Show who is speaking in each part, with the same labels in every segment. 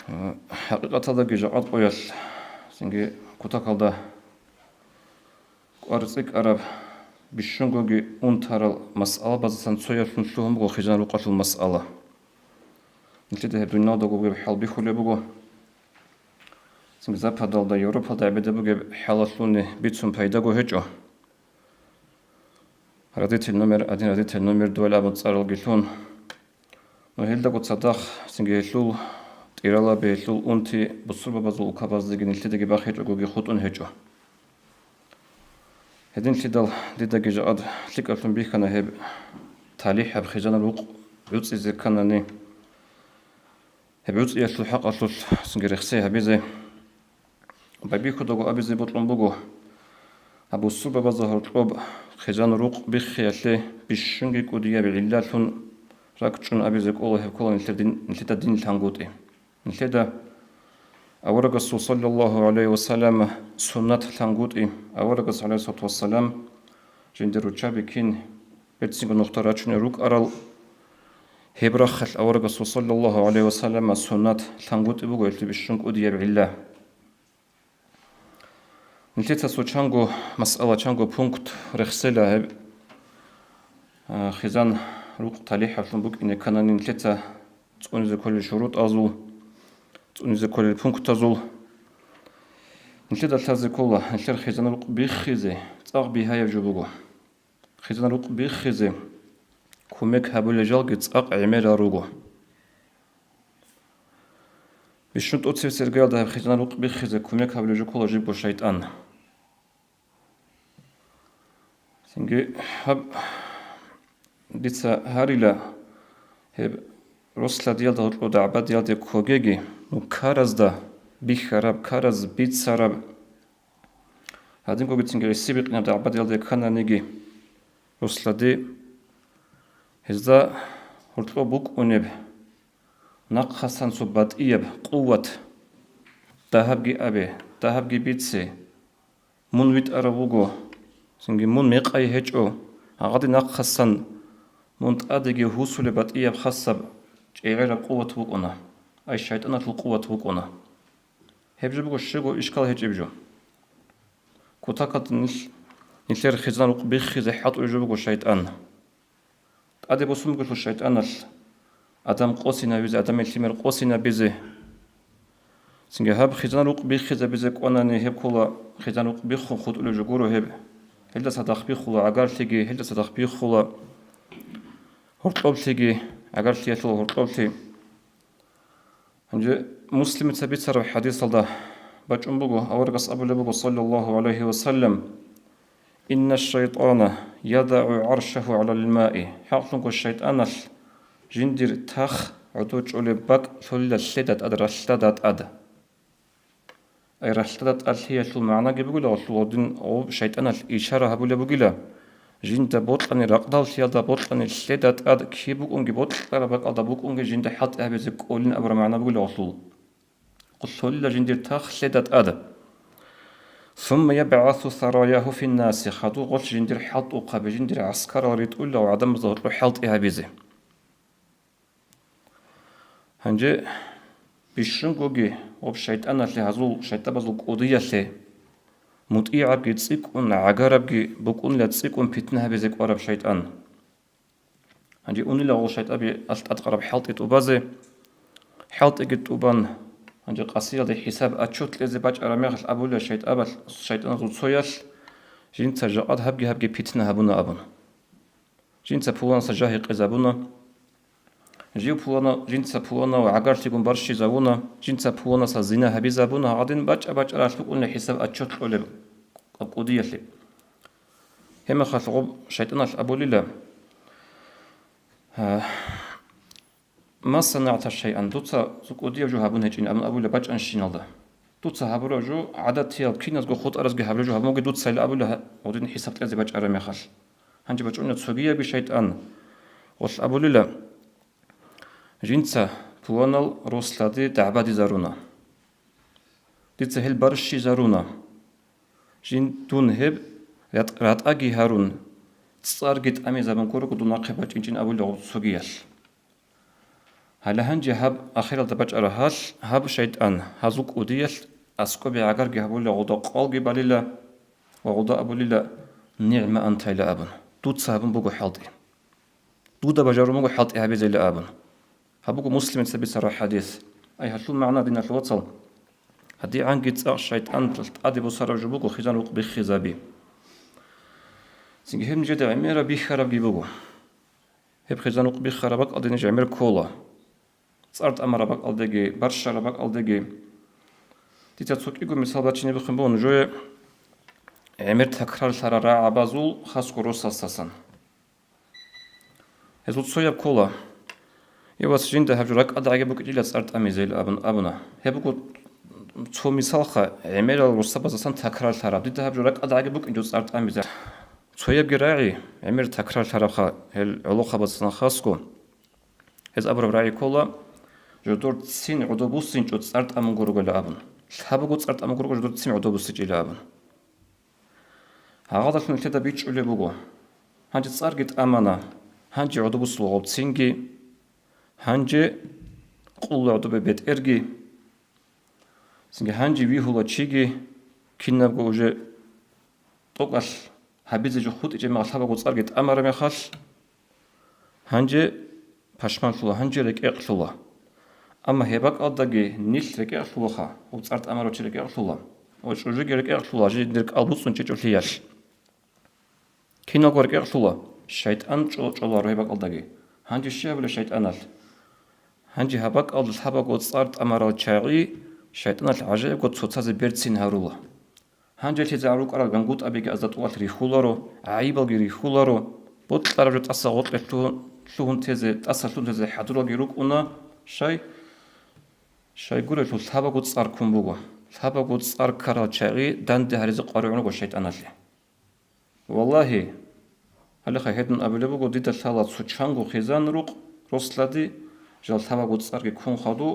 Speaker 1: حقيقة هذا جاءت قيل سنجي كتاكالدا أرزق أراب بيشنجوجي أنتارل مسألة بزسان سويا فنشلهم بقو خجان وقتل المسألة نتيجة هبرنا دقو بحال بيخولي بقو سنجي زاب هدال دا يوروب هدا عبدا بقو حالتلوني بيتسون بايداقو هجو رديت النمر دولا بنتصارل جيتون وهل دقو تصدق سنجي هلول تيرالا بهلول أنتي بصربة بزول كاباز دقين التدقي باخير وقوغي خطون هجو هدين تدال ديداقي جاءد تلك أفلم بيه كان هب تاليح بخجان الوق يوتس إذا كانني هب يوتس يسلو حق أسلو سنجي رخصي هبيزي بابيكو دقو أبيزي بطلن بقو أبو الصربة بزهر طلب خجان الوق بخيالي بشنجي كوديا بعلالون راكتشون أبيزي قوله هب كولا نتلتا دين الهنقوتي نتلتا أورقص صلى الله عليه وسلم سنة الهنقوتي أورقص عليه الصلاة والسلام جندرو تشابكين بتسيب نختاراتشون روك أرال هبرخل أورقص صلى الله عليه وسلم سنة الهنقوتي بقو يلتي بشنج أوديا بعلا نتلتا سو تشانغو مسألة تشانغو بونكت رخصيلا هب خزان روك تاليح فلن بوك إن كان نتلتا تقول إذا كل شروط أزول تقول إذا كل البونكت أزول نتلتا تلازي كله نتلتا خزان روك بيخيزي تاغ بيها يجوبوغو خزان روك بيخيزي كوميك هابول جالجي تاغ عمير روغو بشنط أتسير سيرقال ده خزان روك بيخيزي كوميك هابول جو كله جيبو شيطان سنجي هب ديتسا هاريلا هب رسلا ديال ده رو دعبا ديال ده كوغيجي نو كارز ده بيخراب كارز بيت سراب هادين كو بيتسنجي سيبقنا دعبا ديال ده كانا نيجي رسلا دي هزدا هرطلو بوك ونب نقخصان صبات إيب قوة دهبجي أبي دهبجي بيتسي من ويت أرابوغو سنجي من ميقاي هجو أغادي نقخصان منت أدقي هوسولي بات إيب خصب جيغير قوة وقونا أي شيطانة القوة وقونا هبجو بغو الشيغو إشكال هجبجو كتاكت نسير خزان وقبيخي زي حط إجو بغو شيطان أدي بسوم بغو الشيطان أدم قوسينا بيزي أدم التمر قوسينا بيزي سنجي هب خزان وقبيخي زي بيزي قواناني هب كولا خزان وقبيخو خود إلو جغورو هب هلدا صداق بيخولا عقار تيجي هلدا صداق بيخولا هرطلب تيجي عقار تيتلو هرطلب تي هنجي مسلم تبيت سر حديث الله بجم بقو أورقص أبو لبقو صلى الله عليه وسلم إن الشيطان يضع عرشه على الماء حقنق الشيطان جندر تخ عدوج أولي بك ثل السدد أد رسلدت أد أي رسلدت أد هي شو معنى جبقول أصلودين أو شيطان الإشارة هبو لبقولا جند بطلني رقدال سيادا بطلني السدد أد كيبوك أنجي بطل بك أد بوك أنجي جند حط أبزك أولين أبر معنى بقول أصلو قصول جندر تخ سدد أد ثم يبعث ثراياه في الناس خدو قلت جندر حط وقب جندر عسكر وريد أولا وعدم ظهر حلط إهابيزي هنجي بيشنقوغي وبشيطان اللي هزول شيطان بزول قضية اللي مطيعة بجي تسيكون عقارة بجي بكون لا تسيكون بيتنها بزيك ورب شيطان هنجي أوني لغو شيطان بي أتقرب حلط إتوبازي حلط إتوبان هنجي قصير دي حساب أتشوت لزي باج أراميغ الأبول الشيطان زول صويال جينتا جاءت هبجي بيتنا هبونا أبون جينتا بوان سجاهي قزابونا جيو بوانا جينتا بوانا وعقار تيكون برشي زابونا جينتا بوانا سازينا هبي زابونا عادين باج أراشلوك قلنا حساب أتشوت لولي قودية لي هما خاطغوب شيطان الأبولي لا ما صنعت شيئا دوتسا سقودية جو هابون هجين أبن أبولا باج أنشين الله دوتسا هابولا جو عدد تيال كيناس جو خود أرزقي هابولا جو هابولا دوتسا إلا أبولا ودين حساب تلازي باج أرمي خال هنجي باج أنت سوغية بشيطان وص أبولا لا جينتا بوانال روسلادي دعبادي زارونا ديتسا هل برشي زارونا جين دون هب رات أجي هارون تصار جيت أمي زبان كورو كدو ناقبة جين أبولا سوغيال هل هنجي هب أخيرا تبج أرهاش هب شيطان هزوك أوديل أسكوبي عقر جهبول غدا قال جباليلا وغدا أبوليلا نعمة أنت إلى أبن دود صاحبن بقو حالتي دود بجارو مقو حالتي هبي زي لأبن هبقو مسلم سبي سر حديث أي هشلون معنا دينا الوصل هدي عن جيت الشيطان تأدي بصر جبوكو خزان وق بخزابي سنجي هم جدا عميرة بيخرب جيبوكو هب خزان وق بخربك أدي نجي عمير كولا صارت أمربك ألدقي برشربك ألدقي تيتا تسوك إيقو مثال باتشيني بخنبون جوي عمير تكرار سر راع بازول خاصكو روسا ساسان هزود صويب كولا يواس جين ده هجرك أدعي بوك إلا صارت أمي زي أبنا هبوكو تو مثال خا عمير الروسا بازاسان تكرار سر ديتا هجرك أدعي بوك إلا صارت أمي زي صويب جراعي عمير تكرار سر خا العلوخة بازاسان خاصكو هز أبرو راعي كولا جدور تسين عدوبوسين جد صارت أمون غورغو لأبن هبوكو صارت أمون غورغو جدور تسين عدوبوسين لأبن هذا شنو كده بيتش اللي بقول هنجي صار جت أمانة هنجي عدوبوس لغوب تسينجي هنجي قول عدوب بيت إرجي سنجي هنجي ويهولا تشيجي كنا بقول جه توقع هبيز جو خود إجماع هبوكو صار جت أمانة مخاش هنجي باشمان شولا هنجي لك إقشولا أما هباك أدقي نيش لك إقشولا وصارت أمانة تشيلك إقشولا وشوجي لك إقشولا جي درك ألبوس ونشيل فياش كينا قرق إقشولا شيطان شولا رهباك أدقي هنجي الشيء ولا شيطان هنجي هباك أدل هباك وصارت أمانة تشاغي شيطان العجيب قد صوتاز بيرتسين هارولا هنجي تزعروك على جنقوت أبيك أزدت وقت ريخولارو عيبال ريخولارو بطل رجعت أصغط لشون تزي تأصل تزي حدرو جيروك أنا شيء قول شو ثابا قد صار كم بقى ثابا قد صار كرا شاغي دان ده هرزق قارعونه وشيطان لي والله هل خيهدن أبلي بقى ديت الثالث سوتشانغو خزان روق رسلدي جال ثابا قد صار كون خدو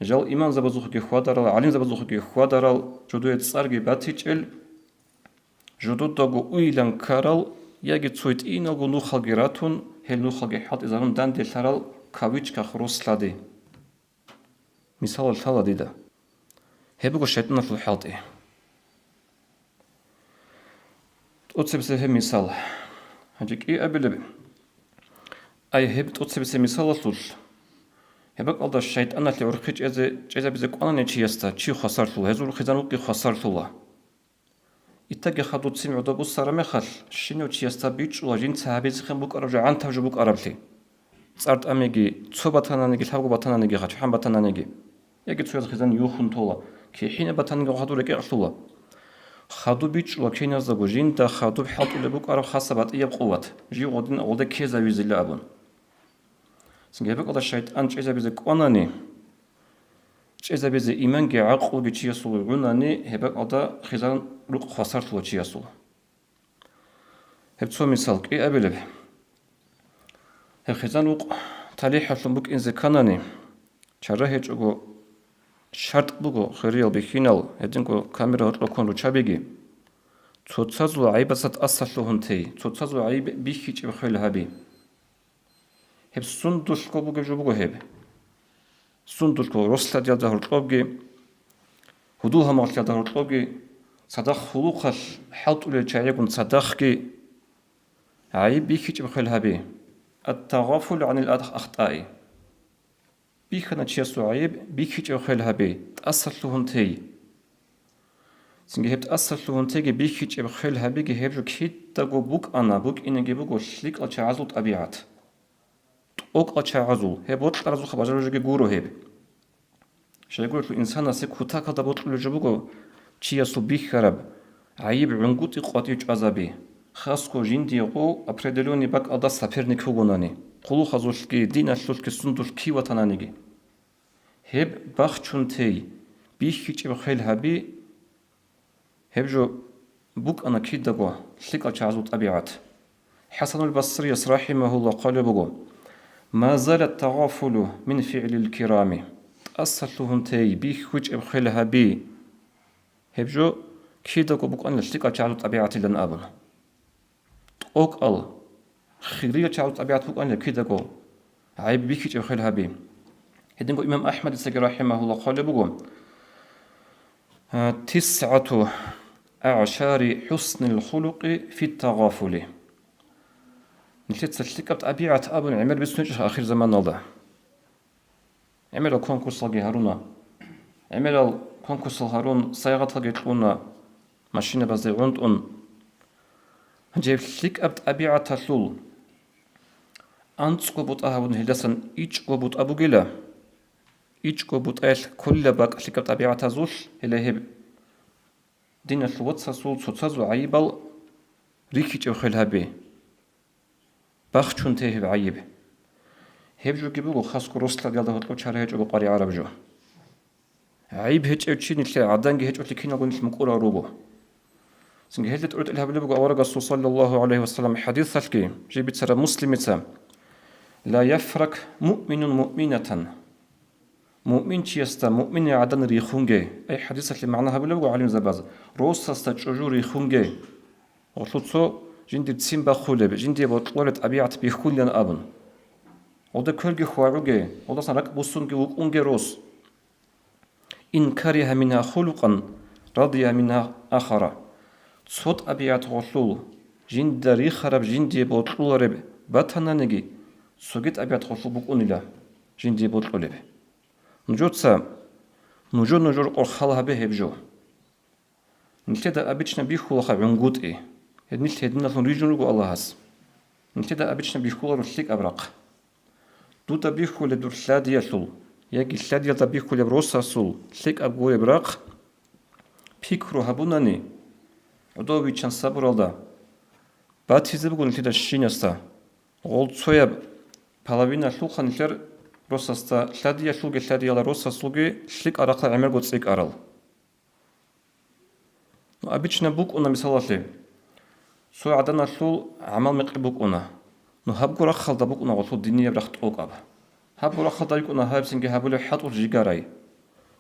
Speaker 1: جال إيمان زبزوخ كي خوادرال علم زبزوخ كي خوادرال جدو يتصار كي باتيجل جدو داغو ويلان كارال يجي تسويت إينالغو نوخال جراتون هل نوخال جحات إذا دان دي ثرال كاويتش كخرسلدي مثال الثالث ديدا هبقو الشيطان في الحالتي تقصي بسه مثال هنجيك إيه أبلي أي هب تقصي بسه مثال الثل هبق الله الشيطان اللي ورخيج إذا بزك أنا نشي يستا شي خسرت له هزول خزانوكي خسرت له إتجه خدود سمع دبوس صار مخل شنو شي يستا بيتش ولا جين سحابيز خم بوك أرجع عن تفجو بوك أربلي صارت أميجي تصو بطانا نجي ثابو بطانا نجي خش حم بطانا نجي يجي تصو خزان يوخن طولا كي حين بطانا نجي خدو لك أصلا خدو بيتش ولا كي نزدو جين تا خدو بحط اللي بوك أرب خاصة بات إيه بقوة جي غدين أودا كيزا بيزيل أبون سنجيبك الله الشيطان إذا بيزك أناني إذا بيز إيمان جي عقل جي تيسول عناني هبك الله خزان روق خسرت له تيسول هبتو مثال إيه أبلب هب خزان روق تالي حسن بوك إنزي كاناني شرهج أغو شرط بوغو خيريال بخينال هدنكو كاميرا هتلو كون رو چابيگي تسازو عيبسات أصل هنتي تسازو عيب بيخيج بخيل هبي هب سندوش كو بوغو جو بوغو هب سندوش كو رسلا ديال دهر طوبگي هدوها مارتيال دهر طوبگي صداق خلوقش حلط أولي چايقون صداقكي عيب بيخيج بخيل هبي التغافل عن الأخطاء بيخنا تشيسو عيب بيخيج بخيل هبي تأصل هنتي سنجي هبت أصل هنتي بيخيج بخيل هبي هب جو كيت داغو بوك أنا بوك إنجي بوغو شليك الچعزل طبيعات اوق الچعزل هب وط رزو خباجر جو گورو هب شايقول الإنسان سي كوتا كدا بوطلو جو بوغو چيسو بيخرب عيب عنقوتي قواتيج عذابي خاصكو جينديغو определённый бак ада соперник хугунани قلو خزولكي دين أشلولكي سندولكي وطنانيجي هب بخشونتي بيخيج بخيل هبي هب جو بوك أنا كيد دقوا شليك أشعزو طبيعات حسن البصري رحمه الله قال بقوا ما زال التغافل من فعل الكرام أصلهم تي بيخيج بخيل هبي هب جو كيد دقوا بوك أنا شليك أشعزو طبيعات لن أبن أوك خيرية تعود طبيعة فوق أنا كده جو عيب بيكي تخيل هبي هدنقو إمام أحمد السجي رحمه الله قال بقوم 9 أعشار حسن الخلق في التغافل نلتت سلتك طبيعة أبن عمر بسنجح آخر زمان الله عمر الكونكورس لقي هارونا عمر الكونكورس هارون صيغة لقي تلونا ماشينة بزي عند جيب لك طبيعة تلول أنت قبط أهون هلسن إيش قبط أبو جلا إيش قبط أهل كل باق لك طبيعة زول هلهب دين الوات سول سوتسازو عيبال ريكي تخيل هبي باخشون تهب عيب هبجو جيبو خاص كروسلا ديال دهوتلو تشاره هجو قاري عرب جو عيب هج اتشين تلا عدانجي هج لكينا قول مقورا روبو سنجي هلت أرد الهب لبقى أورق صلى الله عليه وسلم حديث سلكي جيبت سر مسلمة لا يفرق مؤمن مؤمنة مؤمن تيستا مؤمن عدن ريخونجي أي حديث اللي معناها بلبقى علم زباز روسا استجوجو ريخونجي وطلتو جندي تسيم بخولب جندي بطولت أبيعت بخولين أبن وده كلجي خواروجي وده سنرك بوسونجي وكونجي روس إن كره منها خلقا رضي منها آخر صوت أبيعت غلول جند ريخرب جندي بطولرب باتنانجي سوجت أبيعت غلول بقونيلا جندي بطولب نجوتسا نجور قرخالها بهبجو نتدا أبيتشنا بيخولها عنقود إيه هدنيت هدنا لون ريجنو الله هاس نتدا أبيتشنا بيخولا رسلك أبرق دوتا بيخول دور سلادية سول يجي سلادية دا بيخول بروسا سول سلك أبغو إبراق بيكرو هبوناني عدو بيتشان صبر الله باتيزي بقول نتدا الشينستا غول صويب بالابينا سلوخا نتر روسا ستا سلادية سلوغي سلادية لا روسا سلوغي سلك أراق عمر قد سلك أرال أبيتشنا بوك أنا مثال سو عدنا سول عمل مقبوك أنا نهب قرا خالد بوك أنا غلط الدنيا برخت أوقاب هب قرا خالد يك أنا هاب سنجي هبولي حط وجيجاراي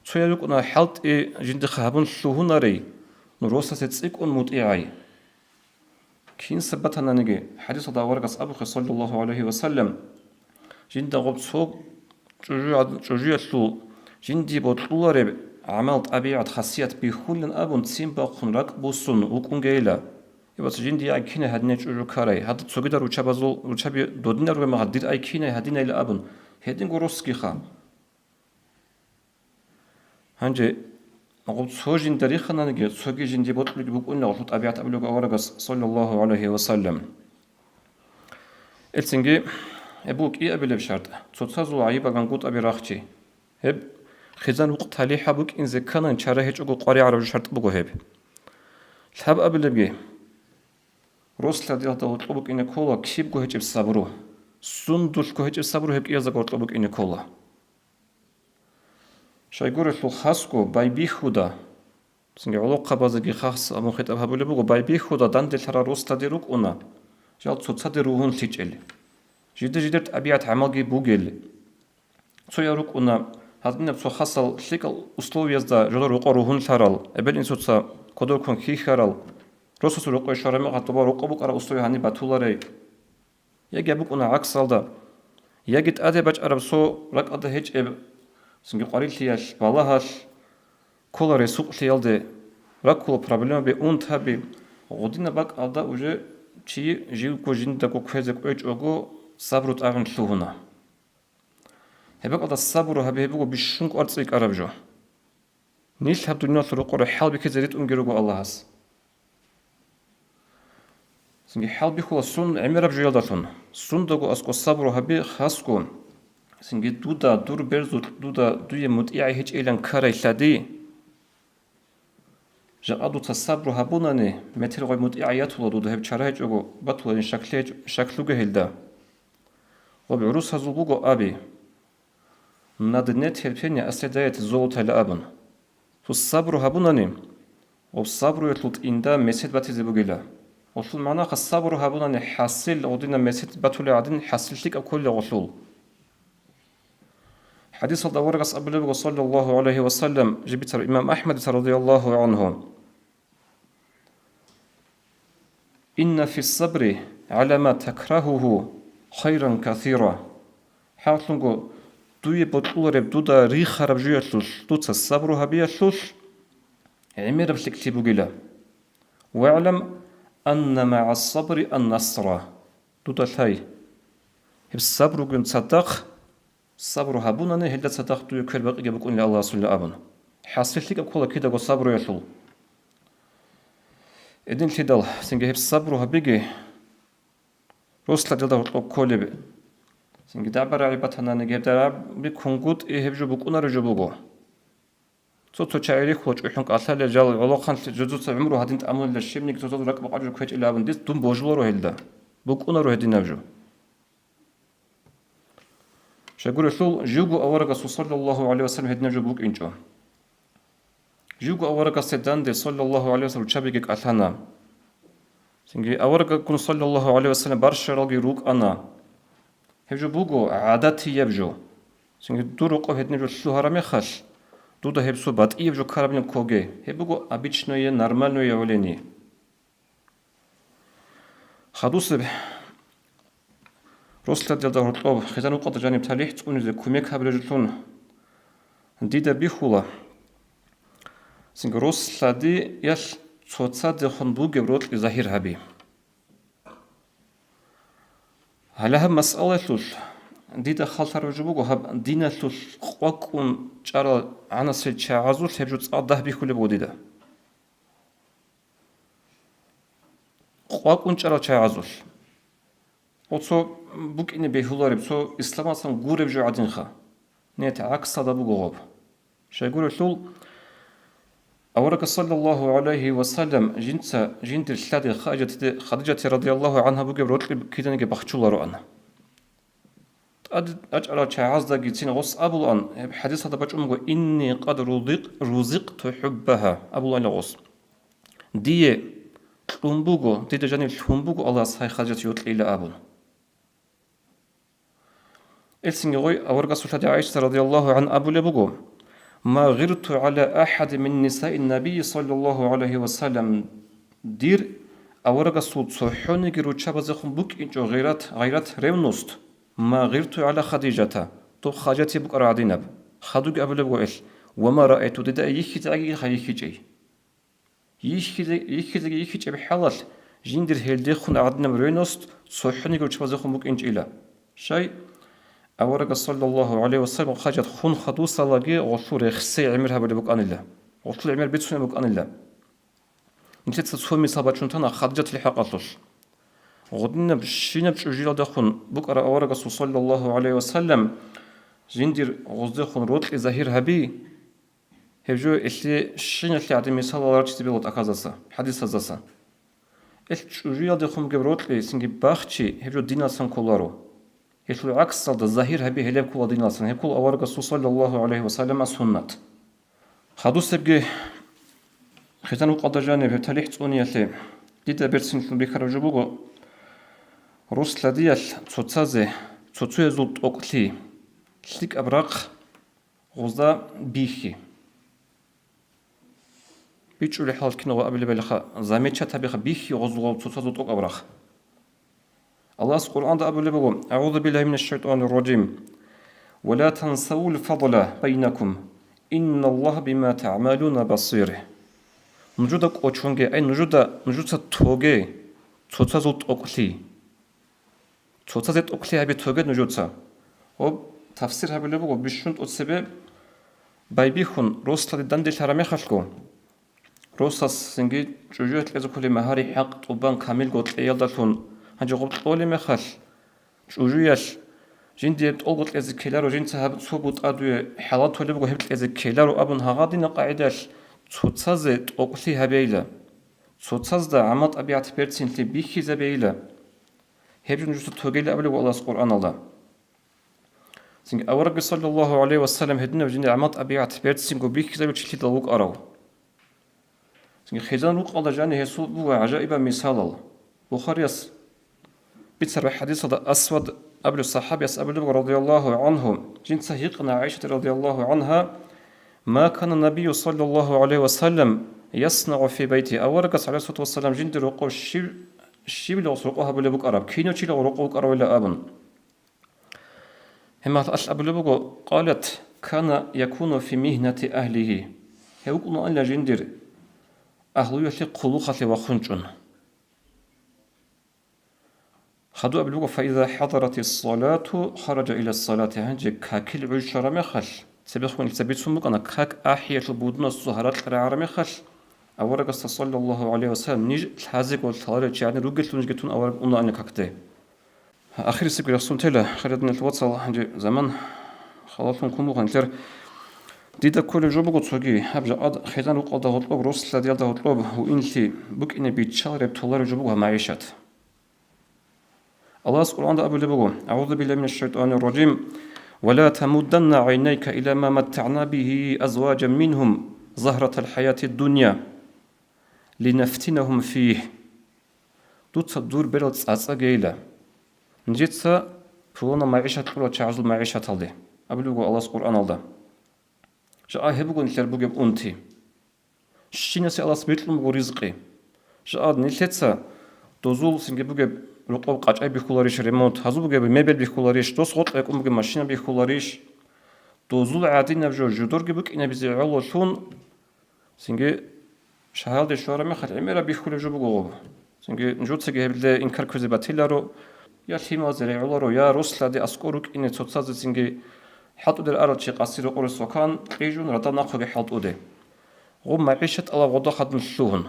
Speaker 1: سو يك أنا حلت جند خابون سوهنا ري نروسا ستسيك أن متعي كين سبتنا نجي حديث داورقس أبو صلى الله عليه وسلم جند غب سوق جوجي سو جندي بطلوري عملت أبيعت خاصيات بخولن أبون تسيم باقون ركبوسون وكونجيلا يبقى جندي أكينه هدني جوجو كاري هاد تسوقي دارو تشابزول وتشابي دودنا رو ما هديت أكينه هدينا إلى أبون هدين غروسكي خا هنجي نقول سوجين تاريخنا نجي سوجي جندي بطل بقولنا غلط أبيعت أبلغ أورقس صلى الله عليه وسلم السنجي أبوك إيه أبي لبشرت تصوص عيبا غنقول أبي راختي هب خزان وقت هلي حبوك إن زكانا نشاره هيك أقول قاري عرب شرط بقول هب الحب أبي لبجي روسلا ديال طلبك إن كولا كيب كو هيك بصبرو سندوش كو هيك بصبرو هيك إيزا طلبك إن كولا شايقول لو خاصكو باي بي خدا سنجي علاقة بازجي خاص أمو خيط أبها بقول بقول باي بي خدا دان دل ترى روسلا ديروك أنا جال تصدروهن تيجل جدرت أبيعت عملي بوجل سو يروك أنا هذين بسو حصل شكل أسلوب يزدا جدار وقروهن ترال قبل إن سوتسا كدور كون كي خرال روسوس روقو شرمي قطبا روقو بك أرا أسلوب هني بتولاري يجي بك أنا عكس هذا يجي أدي بج أرب سو رك أدي هيج إب سنجي قريل تياش بالله كل رسوق تيال ده رك كل problem بأون تبي غدينا بك أدا وجه شيء جيل كوجين دكو كهزك أج أجو صبرت أغن تلوهنا هبك أدا الصبر هبه هبكو بشنك أرتسيك أرب جو نيش هب دنيا تروق ورا حال بك زريت أنجرو الله هس سنجي حال بيخو السون عمر بجو يلدتون سون دكو أسكو الصبر هبه خاصكو سنجي دودا دور برزو دودا دوية متعي هيج إيلان كاري لدي جاءدو تصبر هبوناني متر غي متعيات ولا دودا هب شرهج أجو بطولين شكلو جهلدا وبعروس هزوجو أبي ندنت هلبني أسدايت زولت لأبن فالصبر هبوناني والصبر يطلط إندا مسد باتي بقيلا وصل معنا الصبر هبوناني حاصل ودينا مسد باتولي عدين حاصل لك كل غصول حديث الدورقس أبو صلى الله عليه وسلم جبت الإمام أحمد رضي الله عنه إن في الصبر على ما تكرهه خيرا كثيرا حاطلنگو دوی بطولرب دودا ريخ هرب جويتلول دوتا الصبر هبيتلول عمر بلكتي بوغيلا واعلم أن مع الصبر النصر دودا ثاي هب الصبر وقن تصدق الصبر هبونا هل تصدق دوي كل بقى بكون الله سبحانه أبنا حاصل لك أقول كده صبر يتلول إدين تدل سنجي هب الصبر هبيجي رسل دلدا كولب سنجي دعبر عيبتنا نجيب دعب بكونغوت إيه بجو بكونا رجو بوغو صوتو تشايري خوش وحنك أصلا جال علاقة جزء عمره هادين تأمل للشيم نيك توصل ركب قاعد كويت إلى أبن ديس دون بوجلو رو هيدا بكونا رو هدين نبجو شاقول شلول جوجو أورقة صلى الله عليه وسلم هدين نبجو بوك إنجو جوجو أورقة سيدان دي صلى الله عليه وسلم تشابيك أثانا سنجي أورقة كن صلى الله عليه وسلم برشا راجي روك أنا هبجو بوغو عادتي يبجو سنجي دورو هدين نبجو شلو هرمي خش دودا هبسو بات إيبجو كارابين كوغي هبوغو обычное нормальное явление خادوس روسلا ديال دار الطلب خزانو قد جانب تاليح تكون زي كوميك هابلجتون ديدا بيخولا سنگ روسلا دي يال صوتصا دي خنبوغي بروت لظاهر هبي هلا هم مسألة لول ديدا خالتر وجبوغو هب دينا لول قواكون جارا عنا سيد شاعزول هبجو تصاده بيخولي بو ديدا قواكون جارا شاعزول وصو بوك إني بيهولاري بصو إسلاما سن غوري بجو عدين خا نيت عكس هذا بوغو غوب شايقول لول أورك صلى الله عليه وسلم جنت الثلاثة خديجة رضي الله عنها بوغي بروتلي كيدا نيجي بخشولا رو أنا أجعل شاعز دا جيتين غص أبو أن حديث هذا بجمعه إني قد رزقت حبها أبو أن غص دي تلومبوغو دي جاني تلومبوغو الله صحيح خديجة يوتل إلى أبو إلسنجوي أورغا سلطة عائشة رضي الله عن أبو لبوغو ما غرت على أحد من نساء النبي صلى الله عليه وسلم دير أورغا سلطة صحوني جرو تشابزخم بوك إنجو غيرات ريمنوست ما غرت على خديجة تو خاجتي بك أرادينب خدوك أبو لبوغو إل وما رأيت ددا يخيتاقي خيخيجي يخيتاقي بحلال جندر هيلدي خون أرادينب ريمنوست صحوني جرو تشابزخم بوك إنج إلا شاي أورغا صلى الله عليه وسلم خاجت خون خدوصة لاغي غطور يخسي عمرها بلبوك أن الله غطور عمر بيتسوني بوك أن الله نتيت تسومي صابات شنطانا خدجت لحقاتوش غدنا بشينا بشجيلا دخون بوك أرى أورغا صلى الله عليه وسلم جندر غزدي خون روتل ظاهر هبي هبجو إلي شينا اللي عدمي صلى الله عليه وسلم أكازاسا حديث هزاسا الشجيلا دخون بروتل سنجي باختي هبجو دينا سنكولارو يشلو عكس صد الظاهر هبي هلاب كل دينا سن هكول أورغا صلى الله عليه وسلم سنة خدوس تبقى ختان وقد جانب تليح تونية لي ديدا بيرسن في بيخرج بوغو روسلا ديال تصوتازي تصوتوي زلط أقلي تلك أبراق غزدا بيخي بيتشو لحال كنو قبل بلخا زاميتشا تبيخ بيخي غزو تصوتازو تق أبراق الله القرآن ده أبو لبغو أعوذ بالله من الشيطان الرجيم ولا تنسوا الفضل بينكم إن الله بما تعملون بصير نجودك أوشونجي أي نجودا توجي توتازوت أقلي توتازت أقلي هبي توجي نجودا و تفسير هبي لبغو بيشونت أتسبب بايبيخون روسلا دندل هرمي خلقو روساس سنجي جوجوت لازو كل مهاري حق طبان كامل قلت يالدالون هنجي قبط طولي مخال شوجوياش جندي تقولت لازم كيلارو جنت هبط صوبت أدوية حالات ولي بقول هبط لازم كيلارو أبن هغادين قاعداش تصوتص تقولي هبيلا تصوتص ده عمط أبيعت بيرتين اللي بيخي زبيلا هبجون جوت توجيلا قبل والله القرآن الله سنج أورق صلى الله عليه وسلم هدنا وجندي عمط أبيعت بيرتين وبيخي زبيلا تشلي دلوك أراو سنج خزان وق الله جاني هسول بوا عجائب مثال الله بخاريس بيتسر حديث هذا أسود قبل الصحابة أبو بكر رضي الله عنه جنت سهيقنا عائشة رضي الله عنها ما كان النبي صلى الله عليه وسلم يصنع في بيته أورق عليه الصلاة والسلام جند رقو الشيب اللي رقوها أبو بكر كينو تشيل رقوك أروي لا أبن هما الأبلغ قالت كان يكون في مهنة أهله هيوكنا أن جندر أهلو يتي قلوخة وخنجن خدو أبلغ فإذا حضرت الصلاة خرج إلى الصلاة هنجي كاكل عشر مخل سبيخون التبيت سمك أنا كاك أحية البودن الصهرات الرعار مخل أورق صلى الله عليه وسلم نيج الحازق والطارج يعني رجلت ونجتون أورق أنا أنك كده آخر سيقول يخصون تلا خلدنا الواتس هنجي زمان خلاصون كمو غنتر ديدا كل جوبو تصوغي هبجا أد خيزان وقضى هطلوب رسل ديال ده هطلوب وإنتي بك إني بيتشال ربطولار جوبوها معيشات الله سبحانه أبو لبغو أعوذ بالله من الشيطان الرجيم ولا تمدن عينيك إلى ما متعنا به أزواجا منهم زهرة الحياة الدنيا لنفتنهم فيه دوت الدور بلد أساقيلا نجيتسا فلونا معيشة فلو تعزل معيشة تلدي أبو لبغو الله سبحانه الله جاء هبغو نتلر بغيب أنتي شيناسي الله سبيتلم ورزقي جاء نتلتسا دوزول سنجي بغيب رقاب قاچای بخولاريش ريمونت هازو بگه مبل بخولاريش دوس خود اكم بگه ماشينا بخولاريش دوزول عادي نبجو جودور گبك إنا بزي علوشون سنجي شهال دي شوارا مخل عميرا بخول جو بگو سنجي نجود سنجي هبلده انكار كوزي باتيلارو يا تيما زري علارو يا روسلا دي اسكوروك إني توتساز سنجي حطو در ارچي قاسيرو قول سوكان قيجون ردا ناقوغي حطو دي غو معيشة الله غدا خدم شوهن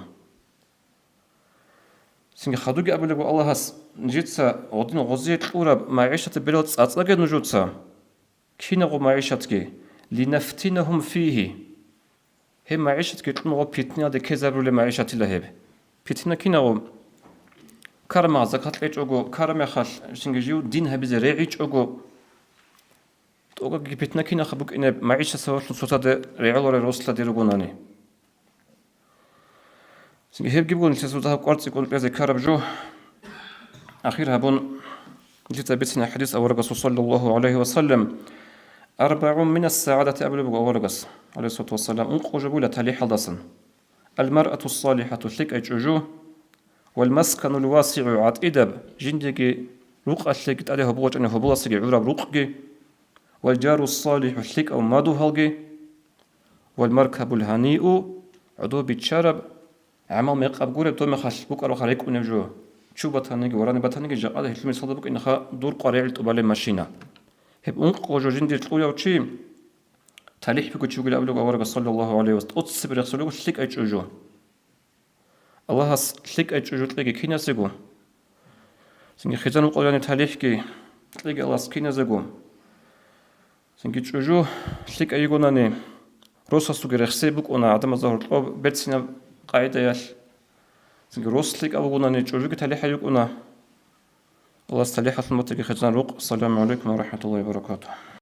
Speaker 1: سنجي خدوجي أبو لبو الله هس نجيتسا غدين غزية الأورب معيشة بلاد أتلاقي نجوتسا كينا غو معيشتك لنفتنهم فيه هم معيشتك تنغو بيتنا دي كذابرو لمعيشة لهب بيتنا كينا غو كارما زكاة ليج أغو كارما خال سنجي جيو دين هبزي ريعيج أغو توغا بيتنا كينا خبوك إنا معيشة سواتن سوتا دي ريعلو ريروسلا دي رغوناني سنجي هب جيبون تسوتها قرصي كون بيزي كارب جو أخيرها بون جيت بيتنا حديث أورقص صلى الله عليه وسلم 4 من السعادة أبلغ أورقص عليه الصلاة والسلام أنقو جبولة تلي حدثا المرأة الصالحة تلك أجوجو والمسكن الواسع عاد إدب جندقي روق أتلقيت عليه بوج أنه بلاسقي عرب روقي والجار الصالح تلك أو مادو هلقي والمركب الهنيء عدو بيتشارب عمل ميقاب قورب تو مخش بوك أروح عليك ونجو شو بتهنيجي وراني بتهنيجي جاء هذا هالفيلم صدق إنها دور قريع تقبل ماشينا هب أنق وجوجين دي تقول يا شيء تاريخ بيقول شو قال أبلغ أورق صلى الله عليه وسلم أتصبر يخسروا شلك أيجوجو الله هس شلك أيجوجو تلاقي كينا سجو سنجي خزان وقولاني تاريخ كي تلاقي الله سكينا سجو سنجي تجوجو شلك أيجوناني روسا سوغر خسيبك أنا عدم ظهر طلب بتسنا قاعدة يال سنجي روسلك أبوغوناني تجوجو تاريخ أيجونا الله استليح المتقي خزان روق السلام عليكم ورحمة الله وبركاته